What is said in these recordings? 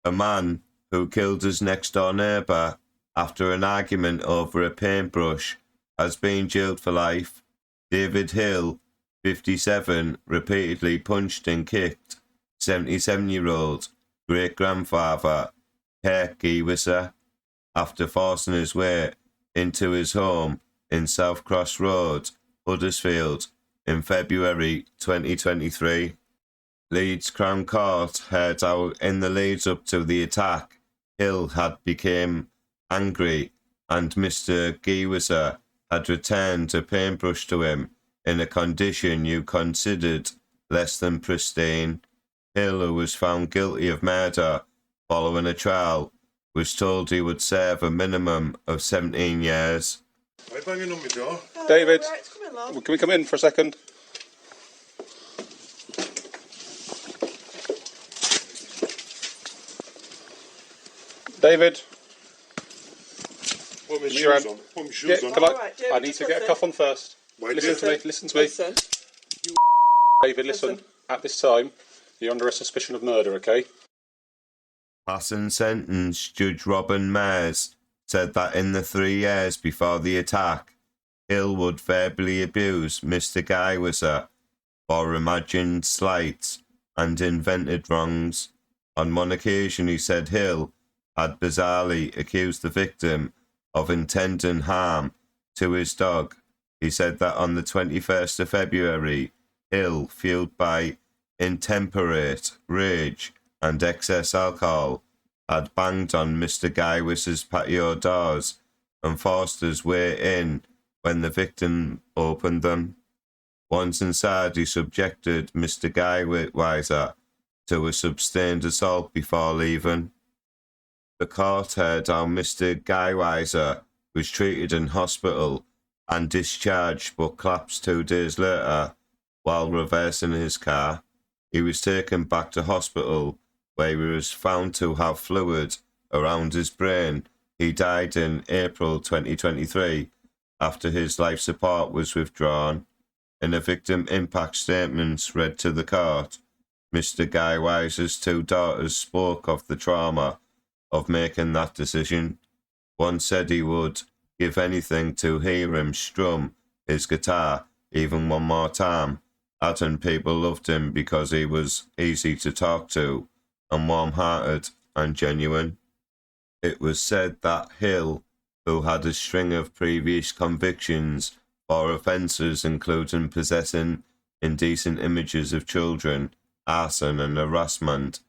A man who killed his next-door neighbour after an argument over a paintbrush has been jailed for life. David Hill, 57, repeatedly punched and kicked 77-year-old great-grandfather Kirk Gewisser after forcing his way into his home in South Cross Road, Huddersfield, in February 2023. Leeds Crown Court heard how in the lead up to the attack, Hill had become angry and Mr. Gewisser had returned a paintbrush to him in a condition you considered less than pristine. Hill, who was found guilty of murder following a trial, was told he would serve a minimum of 17 years. Why banging on my door? David, Right, can we come in for a second? David, Put my Come shoes around. on. Put my shoes yeah, on. come on. Alright, David, I need just to get a listen. cuff on first. Why Listen to me, listen to me. Listen. David, listen. At this time, you're under a suspicion of murder, okay? Passing sentence, Judge Robin Mears said that in the 3 years before the attack, Hill would verbally abuse Mr. Gewisser for imagined slights and invented wrongs. On one occasion, he said Hill had bizarrely accused the victim of intending harm to his dog. He said that on the 21st of February, Hill, fueled by intemperate rage and excess alcohol, had banged on Mr. Gewisser's patio doors and forced his way in when the victim opened them. Once inside, he subjected Mr. Gewisser to a sustained assault before leaving. The court heard how Mr. Gewisser was treated in hospital and discharged but collapsed 2 days later while reversing his car. He was taken back to hospital where he was found to have fluid around his brain. He died in April 2023 after his life support was withdrawn. In a victim impact statement read to the court, Mr. Gewisser's 2 daughters spoke of the trauma of making that decision. One said he would give anything to hear him strum his guitar even one more time, adding people loved him because he was easy to talk to and warm-hearted and genuine. It was said that Hill, who had a string of previous convictions for offences including possessing indecent images of children, arson and harassment,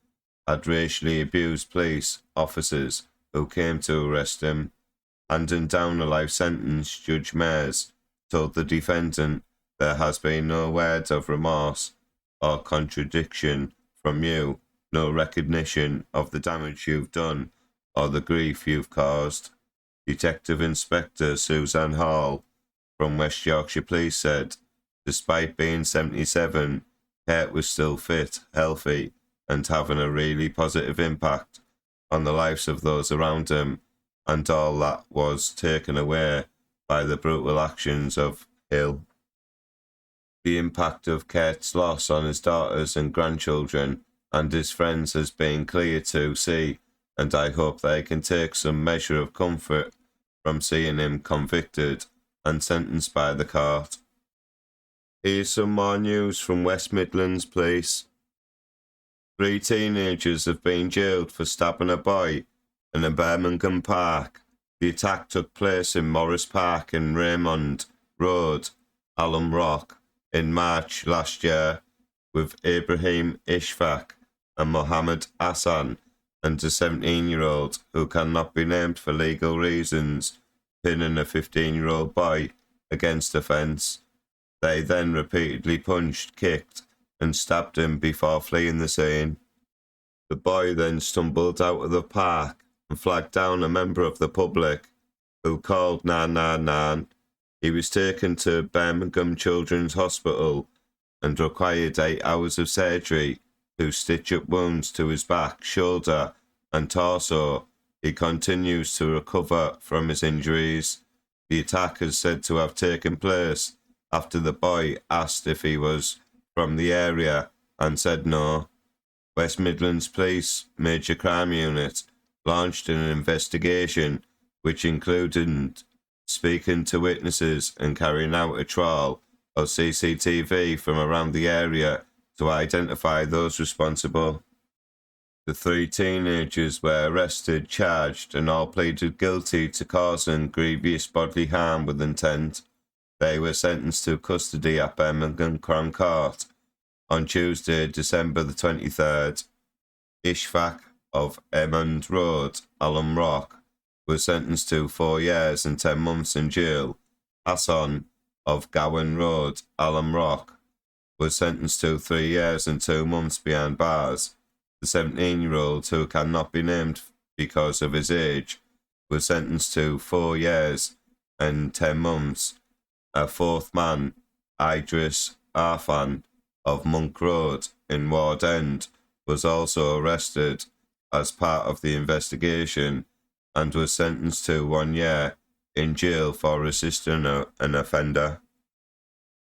had racially abused police officers who came to arrest him. Handing down a life sentence, Judge Mears told the defendant, "There has been no word of remorse or contradiction from you, no recognition of the damage you've done or the grief you've caused." Detective Inspector Susan Hall from West Yorkshire Police said, despite being 77, Kurt was still fit, healthy, and having a really positive impact on the lives of those around him, and all that was taken away by the brutal actions of Hill. The impact of Kurt's loss on his daughters and grandchildren and his friends has been clear to see, and I hope they can take some measure of comfort from seeing him convicted and sentenced by the court. Here's some more news from West Midlands Police. 3 teenagers have been jailed for stabbing a boy in a Birmingham park. The attack took place in Morris Park in Raymond Road, Alum Rock, in March last year, with Ibrahim Ishfaq and Mohammed Hassan and a 17-year-old who cannot be named for legal reasons pinning a 15-year-old boy against a fence. They then repeatedly punched, kicked and stabbed him before fleeing the scene. The boy then stumbled out of the park and flagged down a member of the public who called 999. He was taken to Birmingham Children's Hospital and required 8 hours of surgery to stitch up wounds to his back, shoulder and torso. He continues to recover from his injuries. The attack is said to have taken place after the boy asked if he was from the area and said no. West Midlands Police Major Crime Unit launched an investigation which included speaking to witnesses and carrying out a trial of CCTV from around the area to identify those responsible. The 3 teenagers were arrested, charged, and all pleaded guilty to causing grievous bodily harm with intent. They were sentenced to custody at Birmingham Crown Court on Tuesday, December the 23rd. Ishfaq of Emond Road, Alum Rock, was sentenced to 4 years and 10 months in jail. Hassan of Gowan Road, Alum Rock, was sentenced to 3 years and 2 months behind bars. The 17-year-old, who cannot be named because of his age, was sentenced to 4 years and 10 months. A fourth man, Idris Arfan of Monk Road in Ward End, was also arrested as part of the investigation and was sentenced to 1 year in jail for assisting an offender.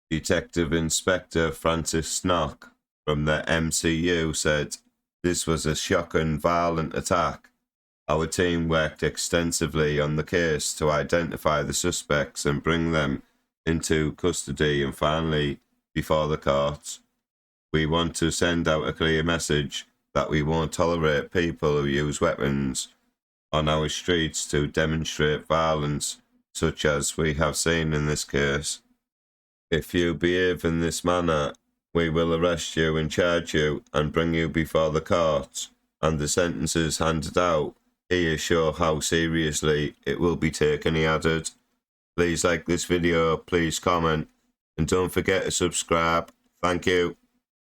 Detective Inspector Francis Snock from the MCU said, "This was a shocking, violent attack. Our team worked extensively on the case to identify the suspects and bring them into custody and finally before the courts. We want to send out a clear message that we won't tolerate people who use weapons on our streets to demonstrate violence such as we have seen in this case. If you behave in this manner, we will arrest you and charge you and bring you before the courts, and the sentences handed out here show how seriously it will be taken," he added. Please like this video, please comment, and don't forget to subscribe. Thank you.